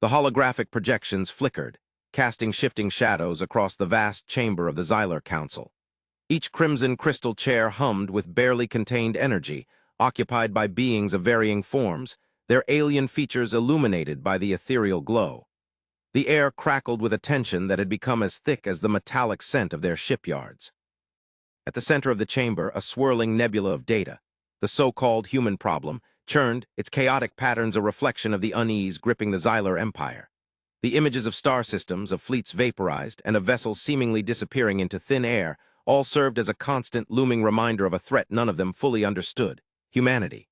The holographic projections flickered, casting shifting shadows across the vast chamber of the Xylar Council. Each crimson crystal chair hummed with barely contained energy, occupied by beings of varying forms, their alien features illuminated by the ethereal glow. The air crackled with a tension that had become as thick as the metallic scent of their shipyards. At the center of the chamber, a swirling nebula of data, the so-called human problem, churned, its chaotic patterns a reflection of the unease gripping the Xylar Empire. The images of star systems, of fleets vaporized, and of vessels seemingly disappearing into thin air all served as a constant, looming reminder of a threat none of them fully understood: humanity.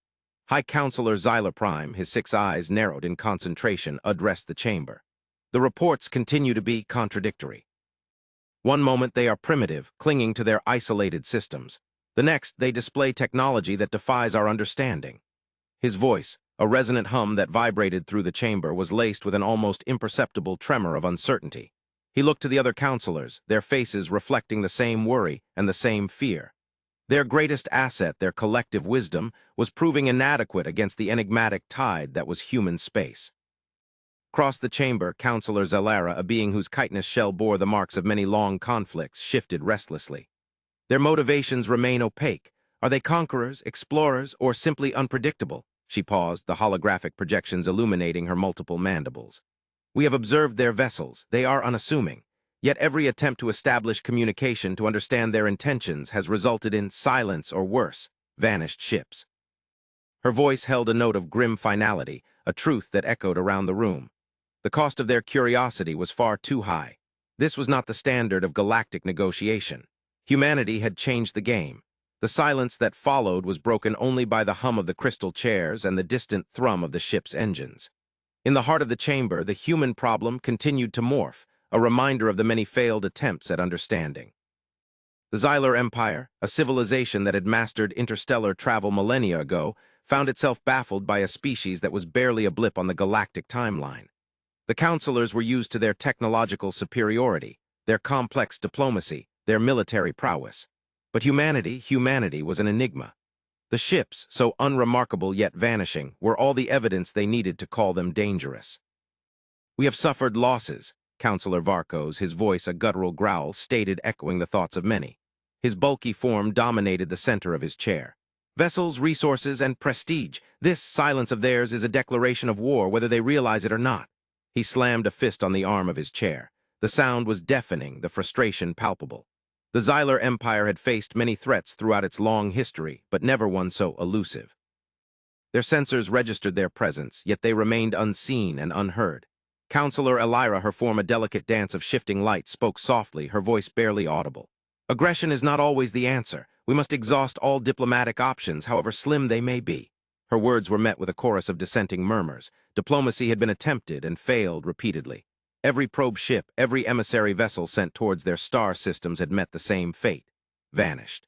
High Counselor Xylar Prime, his 6 eyes narrowed in concentration, addressed the chamber. The reports continue to be contradictory. One moment they are primitive, clinging to their isolated systems. The next, they display technology that defies our understanding. His voice, a resonant hum that vibrated through the chamber, was laced with an almost imperceptible tremor of uncertainty. He looked to the other counselors, their faces reflecting the same worry and the same fear. Their greatest asset, their collective wisdom, was proving inadequate against the enigmatic tide that was human space. Across the chamber, Counselor Xylara, a being whose chitinous shell bore the marks of many long conflicts, shifted restlessly. Their motivations remain opaque. Are they conquerors, explorers, or simply unpredictable? She paused, the holographic projections illuminating her multiple mandibles. We have observed their vessels. They are unassuming. Yet every attempt to establish communication to understand their intentions has resulted in silence or worse, vanished ships. Her voice held a note of grim finality, a truth that echoed around the room. The cost of their curiosity was far too high. This was not the standard of galactic negotiation. Humanity had changed the game. The silence that followed was broken only by the hum of the crystal chairs and the distant thrum of the ship's engines. In the heart of the chamber, the human problem continued to morph, a reminder of the many failed attempts at understanding. The Xylar Empire, a civilization that had mastered interstellar travel millennia ago, found itself baffled by a species that was barely a blip on the galactic timeline. The counselors were used to their technological superiority, their complex diplomacy, their military prowess. But humanity was an enigma. The ships, so unremarkable yet vanishing, were all the evidence they needed to call them dangerous. We have suffered losses, Counselor Varkos, his voice a guttural growl, stated, echoing the thoughts of many. His bulky form dominated the center of his chair. Vessels, resources, and prestige. This silence of theirs is a declaration of war, whether they realize it or not. He slammed a fist on the arm of his chair. The sound was deafening, the frustration palpable. The Xylar Empire had faced many threats throughout its long history, but never one so elusive. Their sensors registered their presence, yet they remained unseen and unheard. Counselor Elira, her form a delicate dance of shifting light, spoke softly, her voice barely audible. Aggression is not always the answer. We must exhaust all diplomatic options, however slim they may be. Her words were met with a chorus of dissenting murmurs. Diplomacy had been attempted and failed repeatedly. Every probe ship, every emissary vessel sent towards their star systems had met the same fate: vanished.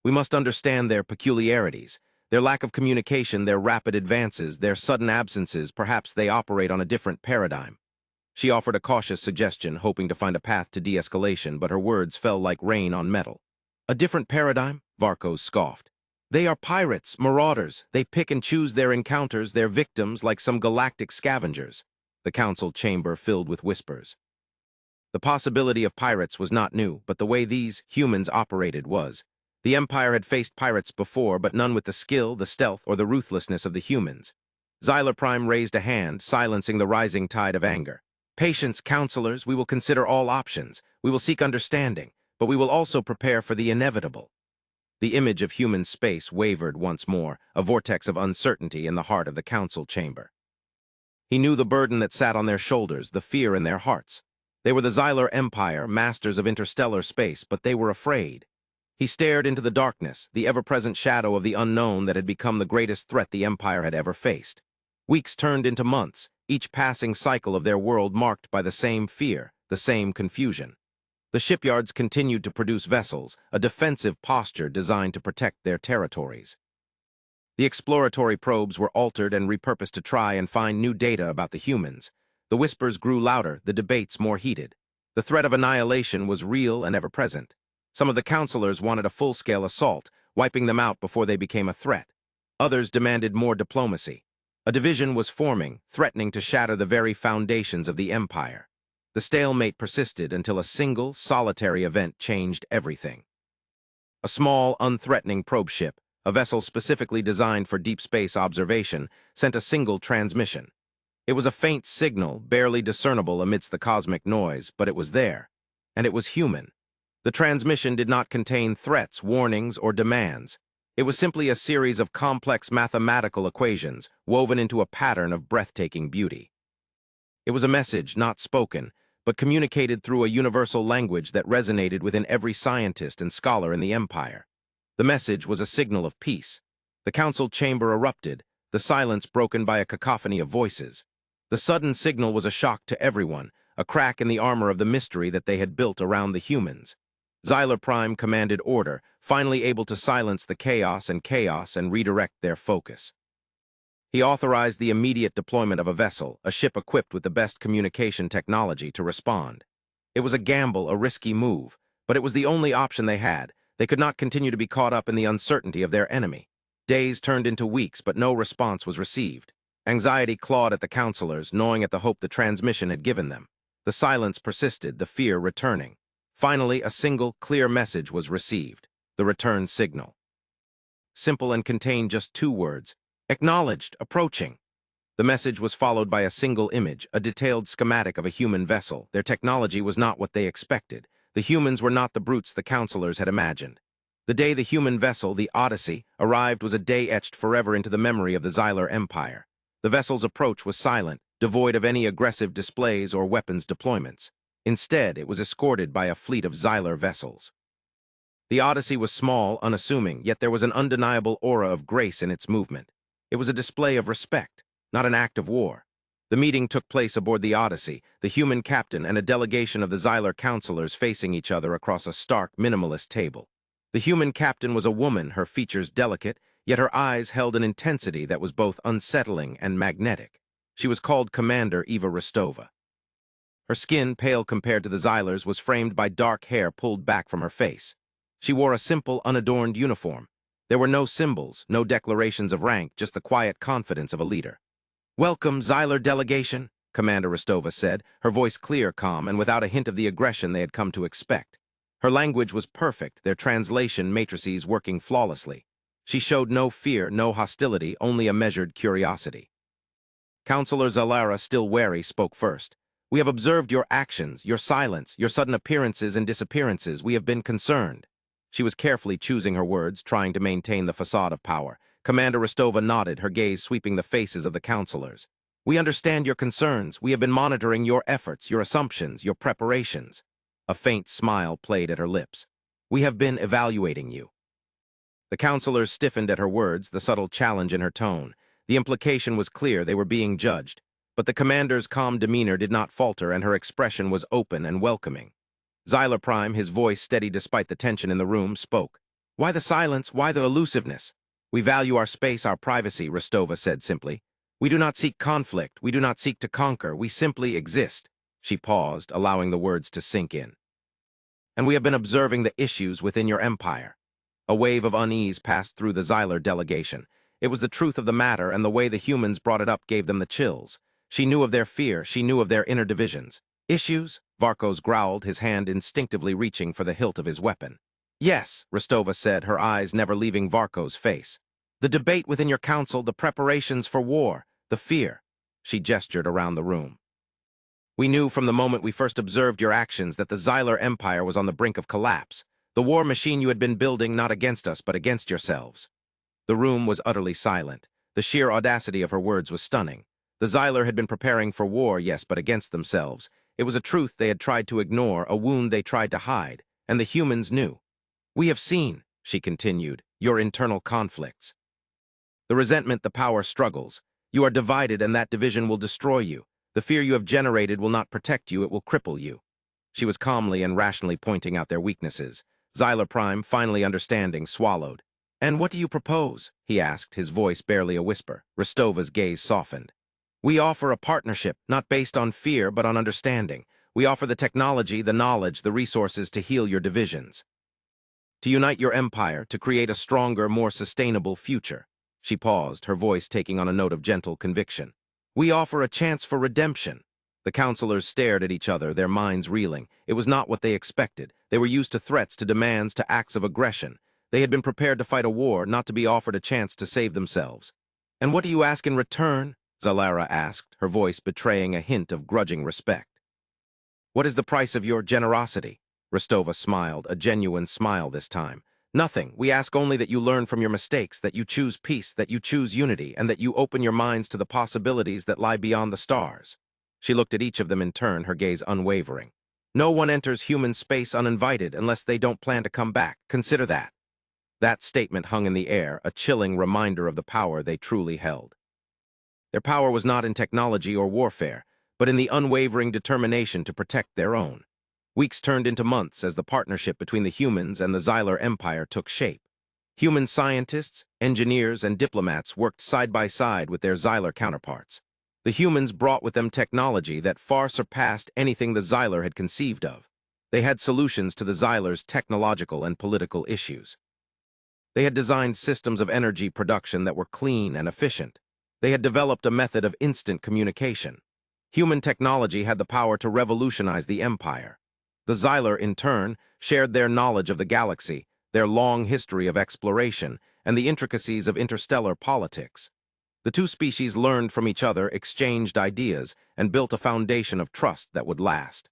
We must understand their peculiarities, their lack of communication, their rapid advances, their sudden absences. Perhaps they operate on a different paradigm. She offered a cautious suggestion, hoping to find a path to de-escalation, but her words fell like rain on metal. A different paradigm? Varkos scoffed. They are pirates, marauders. They pick and choose their encounters, their victims, like some galactic scavengers. The council chamber filled with whispers. The possibility of pirates was not new, but the way these humans operated was. The Empire had faced pirates before, but none with the skill, the stealth, or the ruthlessness of the humans. Xylar Prime raised a hand, silencing the rising tide of anger. Patience, counselors, we will consider all options. We will seek understanding, but we will also prepare for the inevitable. The image of human space wavered once more, a vortex of uncertainty in the heart of the council chamber. He knew the burden that sat on their shoulders, the fear in their hearts. They were the Xylar Empire, masters of interstellar space, but they were afraid. He stared into the darkness, the ever-present shadow of the unknown that had become the greatest threat the Empire had ever faced. Weeks turned into months, each passing cycle of their world marked by the same fear, the same confusion. The shipyards continued to produce vessels, a defensive posture designed to protect their territories. The exploratory probes were altered and repurposed to try and find new data about the humans. The whispers grew louder, the debates more heated. The threat of annihilation was real and ever-present. Some of the counselors wanted a full-scale assault, wiping them out before they became a threat. Others demanded more diplomacy. A division was forming, threatening to shatter the very foundations of the empire. The stalemate persisted until a single, solitary event changed everything. A small, unthreatening probe ship, a vessel specifically designed for deep space observation, sent a single transmission. It was a faint signal, barely discernible amidst the cosmic noise, but it was there. And it was human. The transmission did not contain threats, warnings, or demands. It was simply a series of complex mathematical equations woven into a pattern of breathtaking beauty. It was a message not spoken, but communicated through a universal language that resonated within every scientist and scholar in the Empire. The message was a signal of peace. The council chamber erupted, the silence broken by a cacophony of voices. The sudden signal was a shock to everyone, a crack in the armor of the mystery that they had built around the humans. Xyler Prime commanded order, finally able to silence the chaos and redirect their focus. He authorized the immediate deployment of a vessel, a ship equipped with the best communication technology, to respond. It was a gamble, a risky move, but it was the only option they had. They could not continue to be caught up in the uncertainty of their enemy. Days turned into weeks, but no response was received. Anxiety clawed at the counselors, gnawing at the hope the transmission had given them. The silence persisted, the fear returning. Finally, a single, clear message was received, the return signal. Simple and contained just 2 words: acknowledged, approaching. The message was followed by a single image, a detailed schematic of a human vessel. Their technology was not what they expected. The humans were not the brutes the counselors had imagined. The day the human vessel, the Odyssey, arrived was a day etched forever into the memory of the Xyler Empire. The vessel's approach was silent, devoid of any aggressive displays or weapons deployments. Instead, it was escorted by a fleet of Xyler vessels. The Odyssey was small, unassuming, yet there was an undeniable aura of grace in its movement. It was a display of respect, not an act of war. The meeting took place aboard the Odyssey, the human captain and a delegation of the Xyler counselors facing each other across a stark, minimalist table. The human captain was a woman, her features delicate, yet her eyes held an intensity that was both unsettling and magnetic. She was called Commander Eva Rostova. Her skin, pale compared to the Xylers, was framed by dark hair pulled back from her face. She wore a simple, unadorned uniform. There were no symbols, no declarations of rank, just the quiet confidence of a leader. "Welcome, Xyler delegation," Commander Rostova said, her voice clear, calm, and without a hint of the aggression they had come to expect. Her language was perfect, their translation matrices working flawlessly. She showed no fear, no hostility, only a measured curiosity. Counselor Zalara, still wary, spoke first. "We have observed your actions, your silence, your sudden appearances and disappearances. We have been concerned." She was carefully choosing her words, trying to maintain the facade of power. Commander Rostova nodded, her gaze sweeping the faces of the counselors. "We understand your concerns. We have been monitoring your efforts, your assumptions, your preparations." A faint smile played at her lips. "We have been evaluating you." The counselors stiffened at her words, the subtle challenge in her tone. The implication was clear, they were being judged. But the commander's calm demeanor did not falter, and her expression was open and welcoming. Xyler Prime, his voice steady despite the tension in the room, spoke. "Why the silence? Why the elusiveness?" "We value our space, our privacy," Rostova said simply. "We do not seek conflict. We do not seek to conquer. We simply exist." She paused, allowing the words to sink in. "And we have been observing the issues within your empire." A wave of unease passed through the Xyler delegation. It was the truth of the matter, and the way the humans brought it up gave them the chills. She knew of their fear, she knew of their inner divisions. "Issues?" Varkos growled, his hand instinctively reaching for the hilt of his weapon. "Yes," Rostova said, her eyes never leaving Varkos' face. "The debate within your council, the preparations for war, the fear." She gestured around the room. "We knew from the moment we first observed your actions that the Xyler Empire was on the brink of collapse. The war machine you had been building not against us, but against yourselves." The room was utterly silent. The sheer audacity of her words was stunning. The Xyler had been preparing for war, yes, but against themselves. It was a truth they had tried to ignore, a wound they tried to hide, and the humans knew. "We have seen," she continued, "your internal conflicts. The resentment, the power struggles. You are divided, and that division will destroy you. The fear you have generated will not protect you, it will cripple you." She was calmly and rationally pointing out their weaknesses. Xyler Prime, finally understanding, swallowed. "And what do you propose?" he asked, his voice barely a whisper. Rostova's gaze softened. "We offer a partnership, not based on fear, but on understanding. We offer the technology, the knowledge, the resources to heal your divisions. To unite your empire, to create a stronger, more sustainable future." She paused, her voice taking on a note of gentle conviction. We offer a chance for redemption. The counselors stared at each other, their minds reeling. It was not what they expected. They were used to threats, to demands, to acts of aggression. They had been prepared to fight a war, not to be offered a chance to save themselves. And what do you ask in return? Zalara asked, her voice betraying a hint of grudging respect. What is the price of your generosity? Rostova smiled, a genuine smile this time. Nothing. We ask only that you learn from your mistakes, that you choose peace, that you choose unity, and that you open your minds to the possibilities that lie beyond the stars. She looked at each of them in turn, her gaze unwavering. No one enters human space uninvited unless they don't plan to come back. Consider that. That statement hung in the air, a chilling reminder of the power they truly held. Their power was not in technology or warfare, but in the unwavering determination to protect their own. Weeks turned into months as the partnership between the humans and the Xylar Empire took shape. Human scientists, engineers, and diplomats worked side by side with their Xylar counterparts. The humans brought with them technology that far surpassed anything the Xylar had conceived of. They had solutions to the Xylar's technological and political issues. They had designed systems of energy production that were clean and efficient. They had developed a method of instant communication. Human technology had the power to revolutionize the Empire. The Xylar, in turn, shared their knowledge of the galaxy, their long history of exploration, and the intricacies of interstellar politics. The two species learned from each other, exchanged ideas, and built a foundation of trust that would last.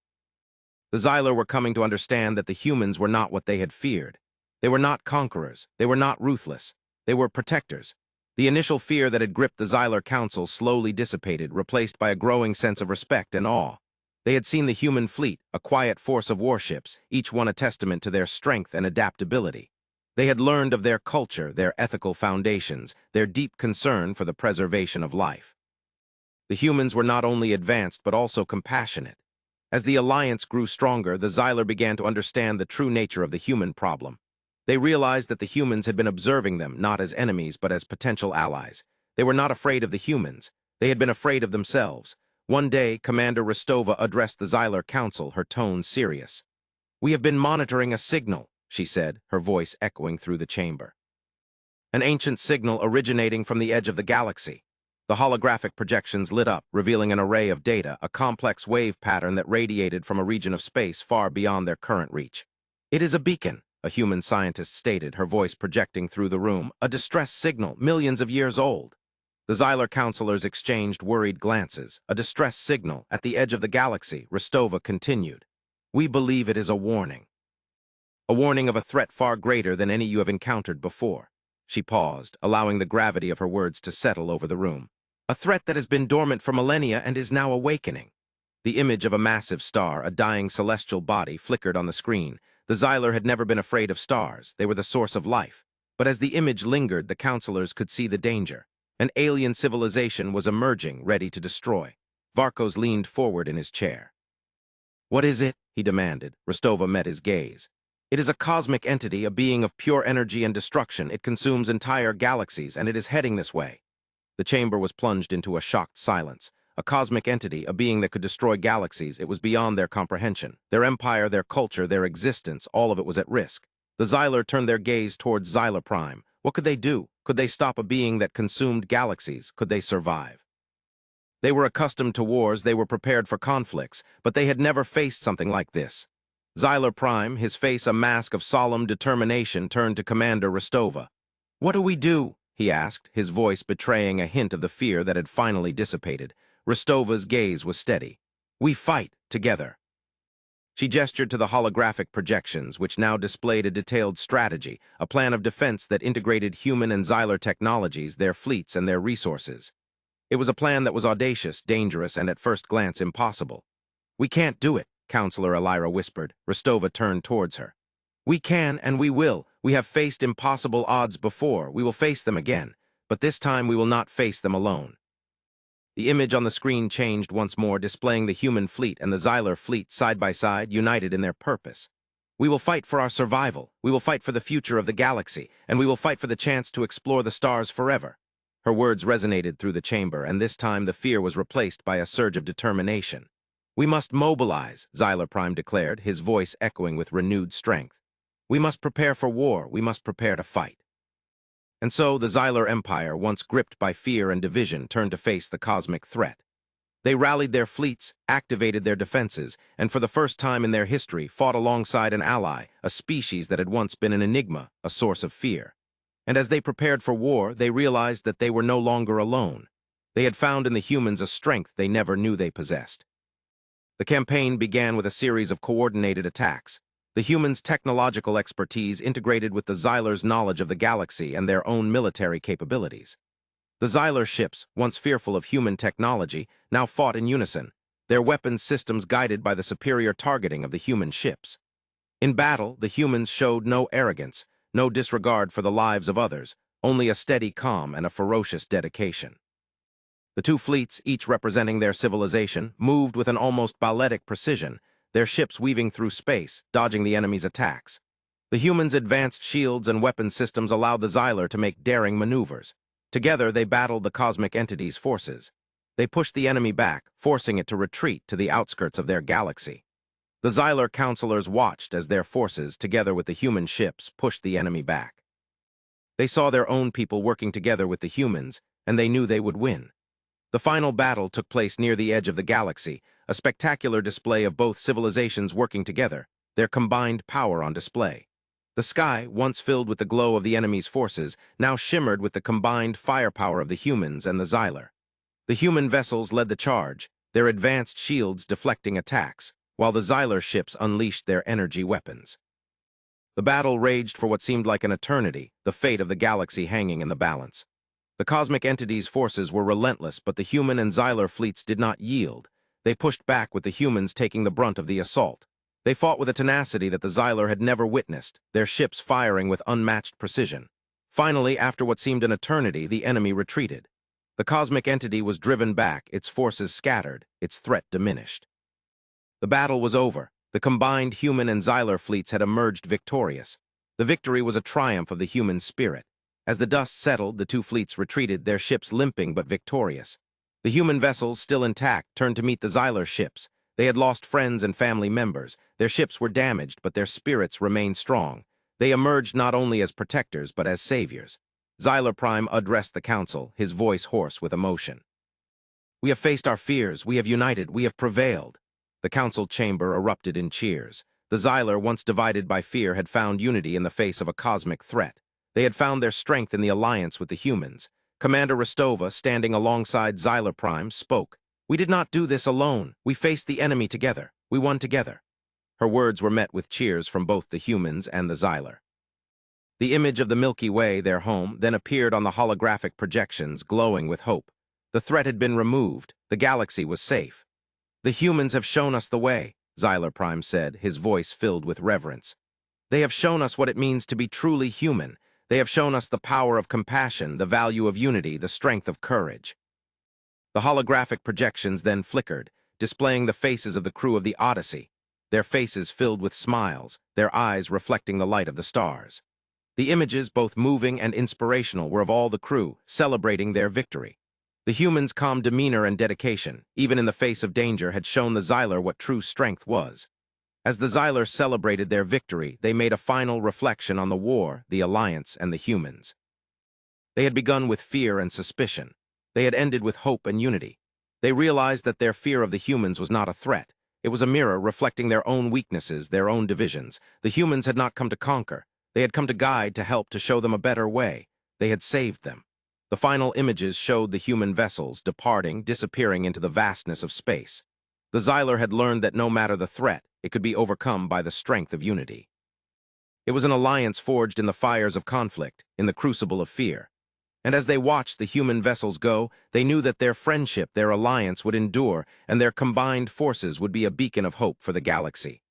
The Xylar were coming to understand that the humans were not what they had feared. They were not conquerors. They were not ruthless. They were protectors. The initial fear that had gripped the Xylar Council slowly dissipated, replaced by a growing sense of respect and awe. They had seen the human fleet, a quiet force of warships, each one a testament to their strength and adaptability. They had learned of their culture, their ethical foundations, their deep concern for the preservation of life. The humans were not only advanced but also compassionate. As the alliance grew stronger, the Xylar began to understand the true nature of the human problem. They realized that the humans had been observing them, not as enemies but as potential allies. They were not afraid of the humans. They had been afraid of themselves. One day, Commander Rostova addressed the Xylar Council, her tone serious. We have been monitoring a signal, she said, her voice echoing through the chamber. An ancient signal originating from the edge of the galaxy. The holographic projections lit up, revealing an array of data, a complex wave pattern that radiated from a region of space far beyond their current reach. It is a beacon, a human scientist stated, her voice projecting through the room, a distress signal, millions of years old. The Xylar counselors exchanged worried glances. A distress signal at the edge of the galaxy, Rostova continued. We believe it is a warning. A warning of a threat far greater than any you have encountered before. She paused, allowing the gravity of her words to settle over the room. A threat that has been dormant for millennia and is now awakening. The image of a massive star, a dying celestial body, flickered on the screen. The Xylar had never been afraid of stars. They were the source of life. But as the image lingered, the counselors could see the danger. An alien civilization was emerging, ready to destroy. Varkos leaned forward in his chair. What is it? He demanded. Rostova met his gaze. It is a cosmic entity, a being of pure energy and destruction. It consumes entire galaxies, and it is heading this way. The chamber was plunged into a shocked silence. A cosmic entity, a being that could destroy galaxies, it was beyond their comprehension. Their empire, their culture, their existence, all of it was at risk. The Xylar turned their gaze towards Xylar Prime. What could they do? Could they stop a being that consumed galaxies? Could they survive? They were accustomed to wars, they were prepared for conflicts, but they had never faced something like this. Xylar Prime, his face a mask of solemn determination, turned to Commander Rostova. What do we do? He asked, his voice betraying a hint of the fear that had finally dissipated. Rostova's gaze was steady. We fight, together. She gestured to the holographic projections, which now displayed a detailed strategy, a plan of defense that integrated human and Xylar technologies, their fleets, and their resources. It was a plan that was audacious, dangerous, and at first glance impossible. We can't do it, Counselor Elira whispered. Rostova turned towards her. We can, and we will. We have faced impossible odds before. We will face them again. But this time we will not face them alone. The image on the screen changed once more, displaying the human fleet and the Xylar fleet side by side, united in their purpose. We will fight for our survival. We will fight for the future of the galaxy, and we will fight for the chance to explore the stars forever. Her words resonated through the chamber, and this time the fear was replaced by a surge of determination. We must mobilize, Xylar Prime declared, his voice echoing with renewed strength. We must prepare for war. We must prepare to fight. And so the Xylar Empire, once gripped by fear and division, turned to face the cosmic threat. They rallied their fleets, activated their defenses, and for the first time in their history fought alongside an ally, a species that had once been an enigma, a source of fear. And as they prepared for war, they realized that they were no longer alone. They had found in the humans a strength they never knew they possessed. The campaign began with a series of coordinated attacks. The humans' technological expertise integrated with the Xylar's knowledge of the galaxy and their own military capabilities. The Xylar ships, once fearful of human technology, now fought in unison, their weapons systems guided by the superior targeting of the human ships. In battle, the humans showed no arrogance, no disregard for the lives of others, only a steady calm and a ferocious dedication. The two fleets, each representing their civilization, moved with an almost balletic precision, their ships weaving through space, dodging the enemy's attacks. The humans' advanced shields and weapon systems allowed the Xylar to make daring maneuvers. Together, they battled the cosmic entity's forces. They pushed the enemy back, forcing it to retreat to the outskirts of their galaxy. The Xylar counselors watched as their forces, together with the human ships, pushed the enemy back. They saw their own people working together with the humans, and they knew they would win. The final battle took place near the edge of the galaxy, a spectacular display of both civilizations working together, their combined power on display. The sky, once filled with the glow of the enemy's forces, now shimmered with the combined firepower of the humans and the Xylar. The human vessels led the charge, their advanced shields deflecting attacks, while the Xylar ships unleashed their energy weapons. The battle raged for what seemed like an eternity, the fate of the galaxy hanging in the balance. The cosmic entity's forces were relentless, but the human and Xylar fleets did not yield. They pushed back with the humans taking the brunt of the assault. They fought with a tenacity that the Xylar had never witnessed, their ships firing with unmatched precision. Finally, after what seemed an eternity, the enemy retreated. The cosmic entity was driven back, its forces scattered, its threat diminished. The battle was over. The combined human and Xylar fleets had emerged victorious. The victory was a triumph of the human spirit. As the dust settled, the two fleets retreated, their ships limping but victorious. The human vessels, still intact, turned to meet the Xylar ships. They had lost friends and family members. Their ships were damaged, but their spirits remained strong. They emerged not only as protectors, but as saviors. Xylar Prime addressed the council, his voice hoarse with emotion. "We have faced our fears, we have united, we have prevailed." The council chamber erupted in cheers. The Xylar, once divided by fear, had found unity in the face of a cosmic threat. They had found their strength in the alliance with the humans. Commander Rostova, standing alongside Xylar Prime, spoke. "We did not do this alone. We faced the enemy together. We won together." Her words were met with cheers from both the humans and the Xylar. The image of the Milky Way, their home, then appeared on the holographic projections, glowing with hope. The threat had been removed. The galaxy was safe. "The humans have shown us the way," Xylar Prime said, his voice filled with reverence. "They have shown us what it means to be truly human. They have shown us the power of compassion, the value of unity, the strength of courage." The holographic projections then flickered, displaying the faces of the crew of the Odyssey, their faces filled with smiles, their eyes reflecting the light of the stars. The images, both moving and inspirational, were of all the crew, celebrating their victory. The humans' calm demeanor and dedication, even in the face of danger, had shown the Xylar what true strength was. As the Xylar celebrated their victory, they made a final reflection on the war, the alliance, and the humans. They had begun with fear and suspicion. They had ended with hope and unity. They realized that their fear of the humans was not a threat. It was a mirror reflecting their own weaknesses, their own divisions. The humans had not come to conquer. They had come to guide, to help, to show them a better way. They had saved them. The final images showed the human vessels departing, disappearing into the vastness of space. The Xylar had learned that no matter the threat, it could be overcome by the strength of unity. It was an alliance forged in the fires of conflict, in the crucible of fear. And as they watched the human vessels go, they knew that their friendship, their alliance would endure, and their combined forces would be a beacon of hope for the galaxy.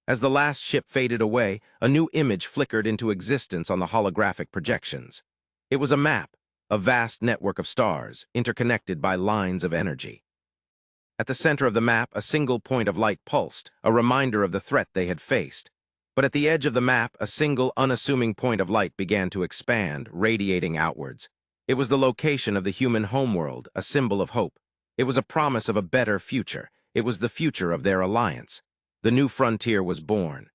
As the last ship faded away, a new image flickered into existence on the holographic projections. It was a map, a vast network of stars, interconnected by lines of energy. At the center of the map, a single point of light pulsed, a reminder of the threat they had faced. But at the edge of the map, a single, unassuming point of light began to expand, radiating outwards. It was the location of the human homeworld, a symbol of hope. It was a promise of a better future. It was the future of their alliance. The new frontier was born.